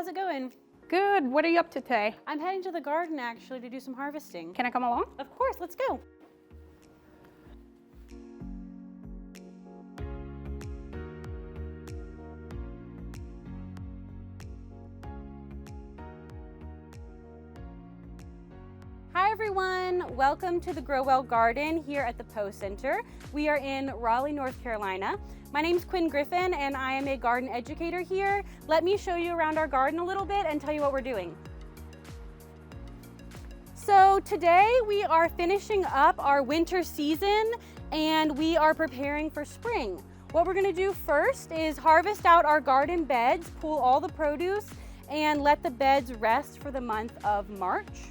how's it going? Good. What are you up to today? I'm heading to the garden actually to do some harvesting. Can I come along? Of course, let's go. Hi everyone, welcome to the Grow Well Garden here at the Poe Center. We are in Raleigh, North Carolina. My name's Quinn Griffin and I am a garden educator here. Let me show you around our garden a little bit and tell you what we're doing. So today we are finishing up our winter season and we are preparing for spring. What we're gonna do first is harvest out our garden beds, pull all the produce, and let the beds rest for the month of March.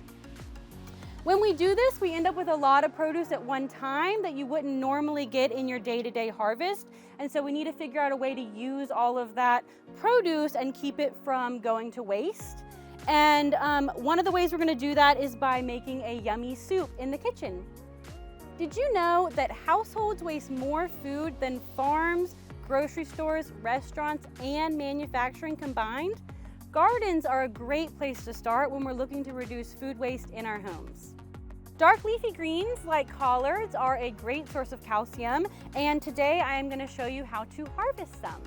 When we do this, we end up with a lot of produce at one time that you wouldn't normally get in your day-to-day harvest. And so we need to figure out a way to use all of that produce and keep it from going to waste. And one of the ways we're gonna do that is by making a yummy soup in the kitchen. Did you know that households waste more food than farms, grocery stores, restaurants, and manufacturing combined? Gardens are a great place to start when we're looking to reduce food waste in our homes. Dark leafy greens like collards are a great source of calcium, and today I am going to show you how to harvest some.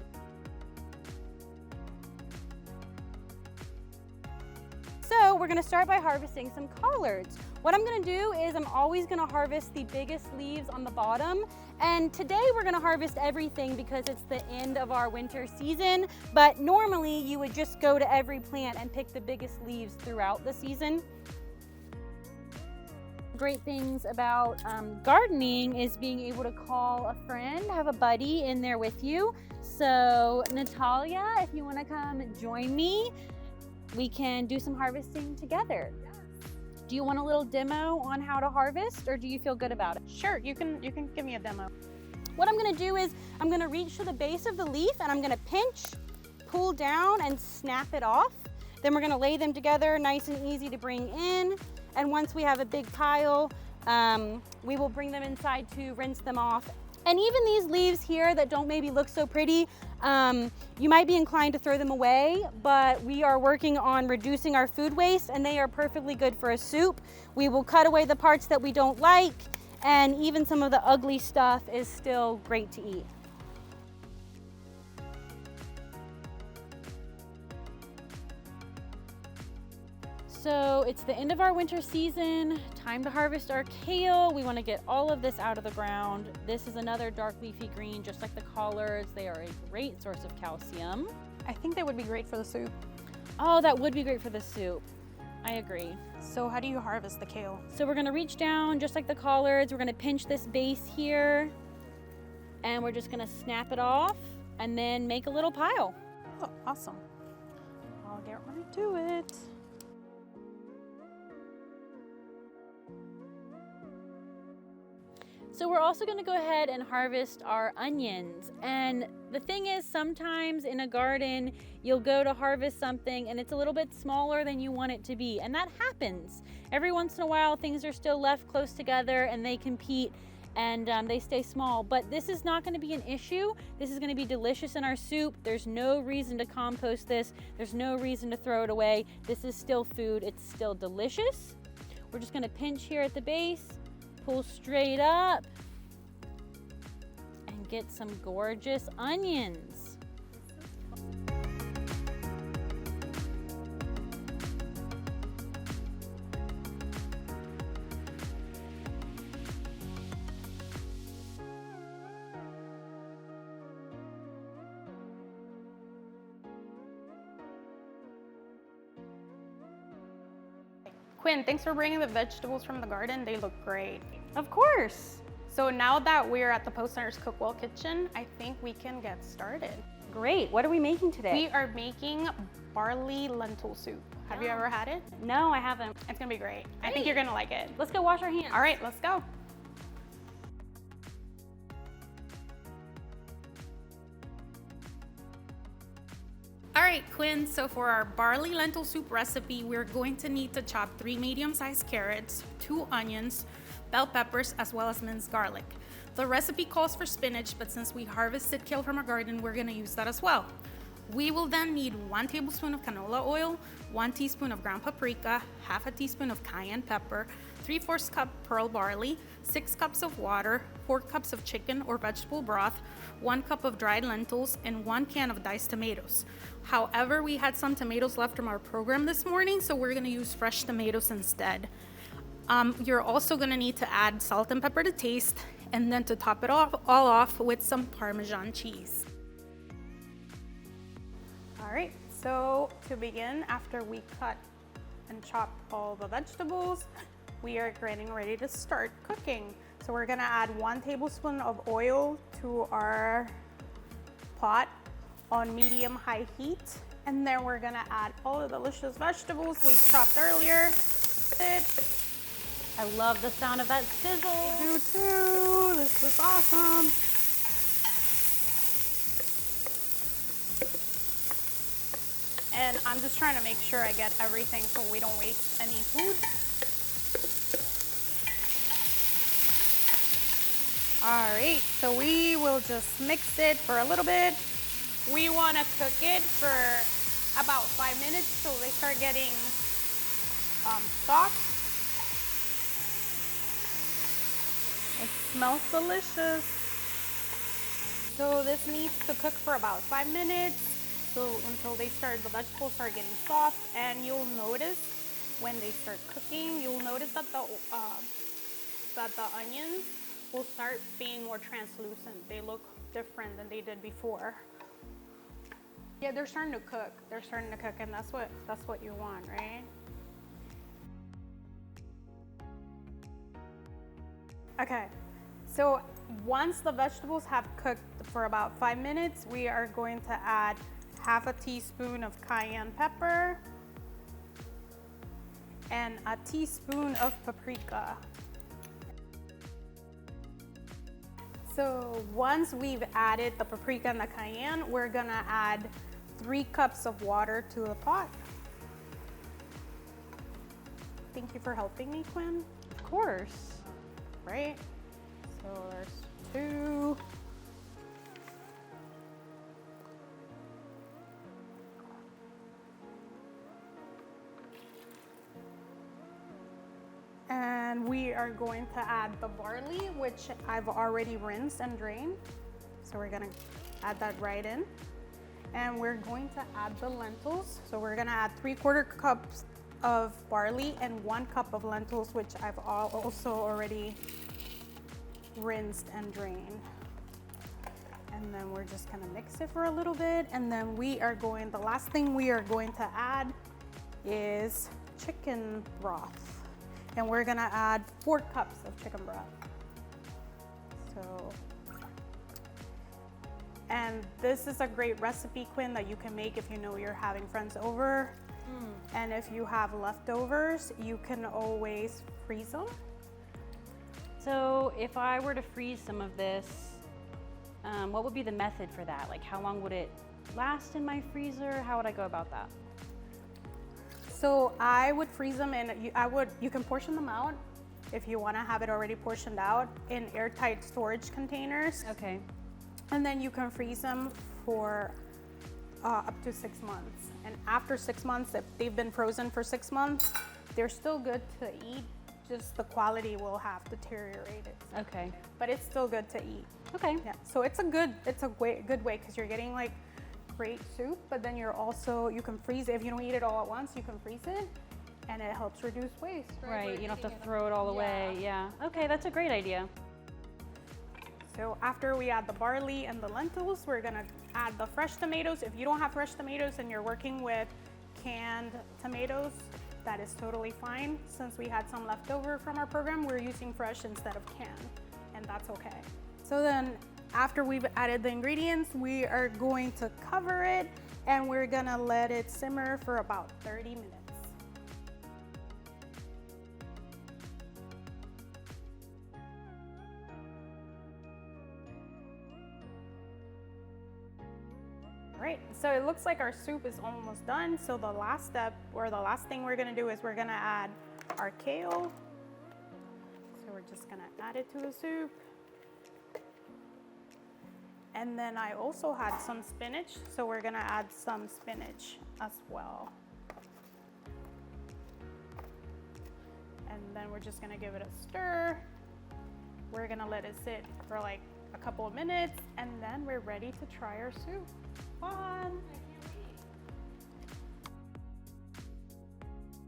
So we're going to start by harvesting some collards. What I'm going to do is I'm always going to harvest the biggest leaves on the bottom, and today we're going to harvest everything because it's the end of our winter season, but normally you would just go to every plant and pick the biggest leaves throughout the season. Great things about gardening is being able to call a friend, have a buddy in there with you. So Natalia, if you want to come join me, we can do some harvesting together. Do you want a little demo on how to harvest, or do you feel good about it? Sure, you can give me a demo. What I'm gonna do is I'm gonna reach to the base of the leaf and I'm gonna pinch, pull down, and snap it off. Then we're gonna lay them together nice and easy to bring in. And once we have a big pile, we will bring them inside to rinse them off. And even these leaves here that don't maybe look so pretty, you might be inclined to throw them away, but we are working on reducing our food waste and they are perfectly good for a soup. We will cut away the parts that we don't like, and even some of the ugly stuff is still great to eat. So it's the end of our winter season, time to harvest our kale. We want to get all of this out of the ground. This is another dark leafy green, just like the collards. They are a great source of calcium. I think they would be great for the soup. Oh, that would be great for the soup. I agree. So how do you harvest the kale? So we're gonna reach down just like the collards. We're gonna pinch this base here and we're just gonna snap it off and then make a little pile. Oh, awesome. I'll get right to it. So we're also gonna go ahead and harvest our onions. And the thing is, sometimes in a garden, you'll go to harvest something and it's a little bit smaller than you want it to be. And that happens. Every once in a while, things are still left close together and they compete and they stay small. But this is not gonna be an issue. This is gonna be delicious in our soup. There's no reason to compost this. There's no reason to throw it away. This is still food, it's still delicious. We're just gonna pinch here at the base, pull straight up, and get some gorgeous onions. Quinn, thanks for bringing the vegetables from the garden. They look great. Of course. So now that we're at the Poe Center's Cook Well kitchen, I think we can get started. Great. What are we making today? We are making barley lentil soup. Have you ever had it? No, I haven't. It's gonna be great. I think you're gonna like it. Let's go wash our hands. All right, let's go. All right, Quinn, so for our barley lentil soup recipe, we're going to need to chop 3 medium-sized carrots, 2 onions, bell peppers, as well as minced garlic. The recipe calls for spinach, but since we harvested kale from our garden, we're gonna use that as well. We will then need 1 tablespoon of canola oil, 1 teaspoon of ground paprika, half a teaspoon of cayenne pepper, 3/4 cup pearl barley, 6 cups of water, 4 cups of chicken or vegetable broth, 1 cup of dried lentils, and 1 can of diced tomatoes. However, we had some tomatoes left from our program this morning, so we're gonna use fresh tomatoes instead. You're also gonna need to add salt and pepper to taste, and then to top it all off with some Parmesan cheese. All right, so to begin, after we cut and chop all the vegetables, we are getting ready to start cooking. So we're gonna add 1 tablespoon of oil to our pot on medium-high heat. And then we're gonna add all the delicious vegetables we chopped earlier. I love the sound of that sizzle. I do too, this is awesome. And I'm just trying to make sure I get everything so we don't waste any food. All right, so we will just mix it for a little bit. We want to cook it for about 5 minutes so they start getting soft. It smells delicious. So this needs to cook for about 5 minutes, so until the vegetables start getting soft. And you'll notice when they start cooking, you'll notice that the onions will start being more translucent. They look different than they did before. Yeah, they're starting to cook. They're starting to cook, and that's what you want, right? Okay, so once the vegetables have cooked for about 5 minutes, we are going to add half a teaspoon of cayenne pepper and a teaspoon of paprika. So once we've added the paprika and the cayenne, we're gonna add 3 cups of water to the pot. Thank you for helping me, Quinn. Of course. Right? So there's 2. And we are going to add the barley, which I've already rinsed and drained. So we're gonna add that right in. And we're going to add the lentils. So we're gonna add 3/4 cups of barley and 1 cup of lentils, which I've also already rinsed and drained. And then we're just gonna mix it for a little bit. And then the last thing we are going to add is chicken broth. And we're gonna add 4 cups of chicken broth. And this is a great recipe, Quinn, that you can make if you know you're having friends over. And if you have leftovers, you can always freeze them. So if I were to freeze some of this, what would be the method for that? Like, how long would it last in my freezer? How would I go about that? So I would freeze them you can portion them out if you want to have it already portioned out in airtight storage containers. Okay. And then you can freeze them for up to 6 months. And after 6 months, if they've been frozen for 6 months, they're still good to eat. Just the quality will have deteriorated. Okay. But it's still good to eat. Okay. Yeah. So it's a good way because you're getting like great soup, but then you can freeze it. If you don't eat it all at once, you can freeze it, and it helps reduce waste. Right. You don't have to throw it all away. Yeah. Okay, that's a great idea. So after we add the barley and the lentils, we're gonna add the fresh tomatoes. If you don't have fresh tomatoes and you're working with canned tomatoes, that is totally fine. Since we had some left over from our program, we're using fresh instead of canned, and that's okay. So then after we've added the ingredients, we are going to cover it, and we're gonna let it simmer for about 30 minutes. Right, so it looks like our soup is almost done. So the last step, or the last thing we're gonna do, is we're gonna add our kale. So we're just gonna add it to the soup. And then I also had some spinach, so we're gonna add some spinach as well. And then we're just gonna give it a stir. We're gonna let it sit for like a couple of minutes, and then we're ready to try our soup. Fun!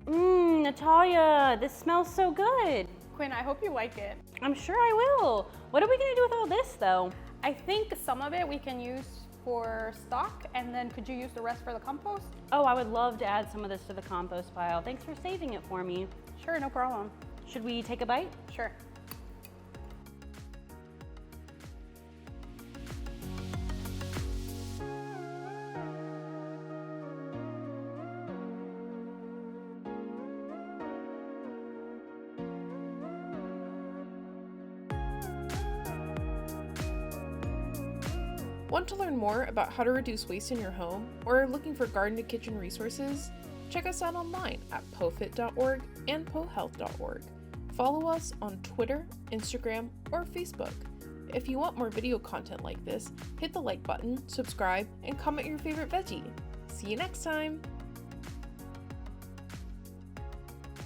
Natalia, this smells so good. Quinn, I hope you like it. I'm sure I will. What are we gonna do with all this though? I think some of it we can use for stock, and then could you use the rest for the compost? Oh, I would love to add some of this to the compost pile. Thanks for saving it for me. Sure, no problem. Should we take a bite? Sure. Want to learn more about how to reduce waste in your home, or are looking for garden to kitchen resources? Check us out online at poefit.org and poehealth.org. Follow us on Twitter, Instagram, or Facebook. If you want more video content like this, hit the like button, subscribe, and comment your favorite veggie. See you next time!